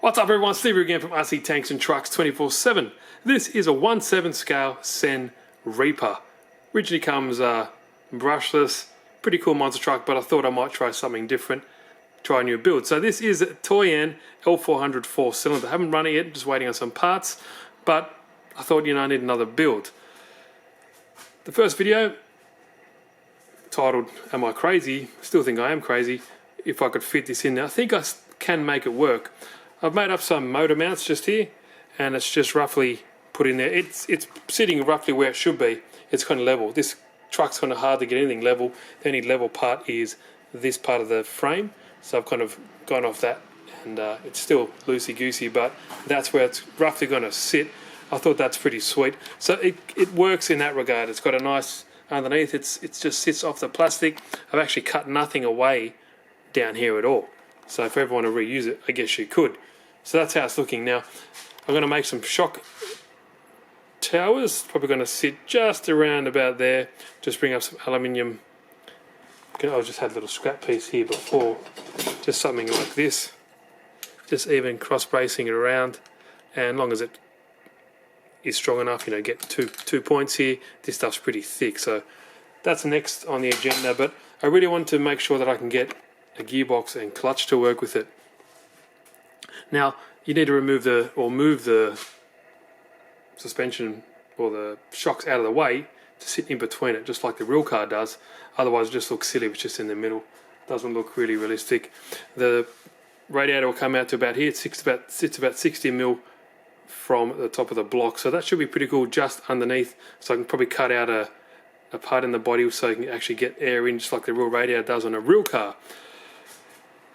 What's up everyone, Steve here again from RC Tanks and Trucks 24/7. This is a 1/7 scale Sen Reaper. Originally comes brushless, pretty cool monster truck, but I thought I might try something different, try a new build. So this is a Toyan L400 4-cylinder. I haven't run it yet, just waiting on some parts, but I thought, I need another build. The first video, titled Am I Crazy? Still think I am crazy. If I could fit this in there, I think I can make it work. I've made up some motor mounts just here, and it's just roughly put in there. It's sitting roughly where it should be. It's kind of level. This truck's kind of hard to get anything level. The only level part is this part of the frame. So I've kind of gone off that, and it's still loosey-goosey, but that's where it's roughly going to sit. I thought that's pretty sweet. So it works in that regard. It's got a nice underneath. It just sits off the plastic. I've actually cut nothing away down here at all. So if you ever want to reuse it, I guess you could. So that's how it's looking now. I'm going to make some shock towers. Probably going to sit just around about there. Just bring up some aluminium. I just had a little scrap piece here before. Just something like this. Just even cross bracing it around. And as long as it is strong enough, get two points here. This stuff's pretty thick, so that's next on the agenda. But I really want to make sure that I can get a gearbox and clutch to work with it. Now you need to move the suspension or the shocks out of the way to sit in between it, just like the real car does. Otherwise it just looks silly if it's just in the middle. Doesn't look really realistic. The radiator will come out to about here. It sits about 60mm from the top of the block, so that should be pretty cool just underneath. So I can probably cut out a part in the body so you can actually get air in, just like the real radiator does on a real car.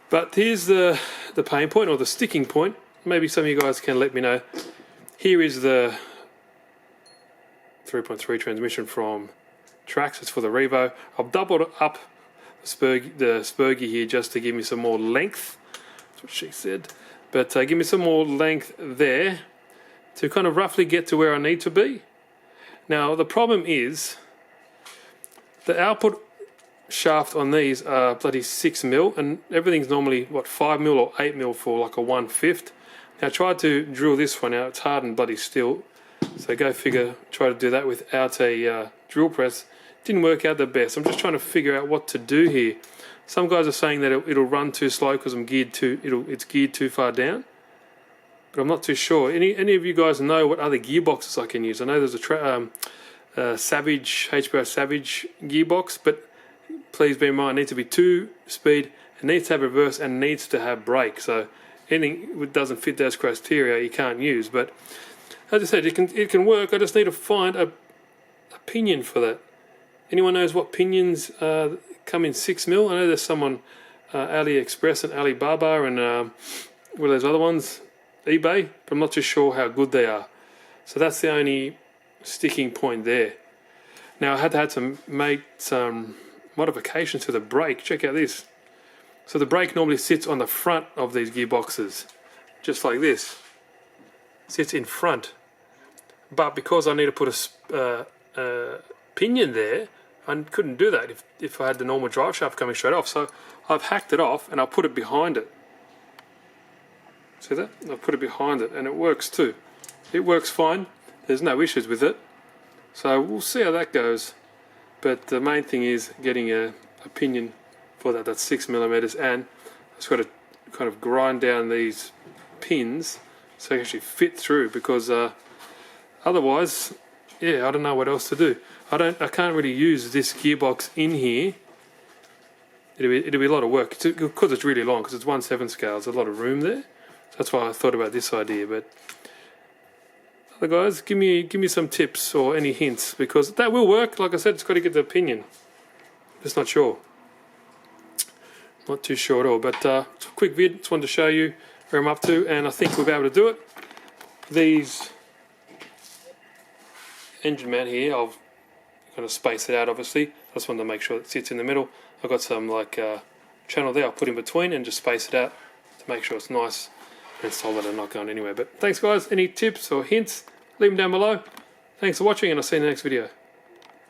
But here's the pain point, or the sticking point. Maybe some of you guys can let me know. Here is the 3.3 transmission from Trax. It's for the Revo. I've doubled up the Spurgy here just to give me some more length. That's what she said. But give me some more length there to kind of roughly get to where I need to be. Now the problem is the output shaft on these are bloody 6mm, and everything's normally 5mm or 8mm for like a 1/5. Now I tried to drill this one out. It's hard and bloody still, so go figure. Try to do that without a drill press. Didn't work out the best. I'm just trying to figure out what to do here. Some guys are saying that it'll run too slow because it's geared too far down, but I'm not too sure. Any of you guys know what other gearboxes I can use? I know there's a Savage, HPR Savage gearbox, but please bear in mind, it needs to be 2-speed, it needs to have reverse, and needs to have brake. So anything that doesn't fit those criteria you can't use. But as I said, it can work. I just need to find a pinion for that. Anyone knows what pinions come in 6mm? I know there's someone, AliExpress and Alibaba, and what are those other ones? eBay, but I'm not too sure how good they are. So that's the only sticking point there. Now I had to make some modifications to the brake. Check out this. So the brake normally sits on the front of these gearboxes, just like this. Sits in front. But because I need to put a pinion there, I couldn't do that if I had the normal drive shaft coming straight off. So I've hacked it off and I'll put it behind it. See that? I've put it behind it, and it works too. It works fine. There's no issues with it. So we'll see how that goes. But the main thing is getting a pinion for that. That's 6mm, and I've just got to kind of grind down these pins so they actually fit through, because otherwise, yeah, I don't know what else to do. I can't really use this gearbox in here. It'll be a lot of work because it's really long, because it's 1/7 scale. There's a lot of room there. So that's why I thought about this idea. But other guys, give me some tips or any hints, because that will work. Like I said, it's got to get the opinion. Just not sure. Not too sure at all. But it's a quick vid. Just wanted to show you where I'm up to, and I think we'll be able to do it. These engine mount here, I've kind of spaced it out. Obviously, I just wanted to make sure it sits in the middle. I've got some channel there I'll put in between and just space it out to make sure it's nice and solid and not going anywhere. But thanks guys. Any tips or hints, leave them down below. Thanks for watching, and I'll see you in the next video.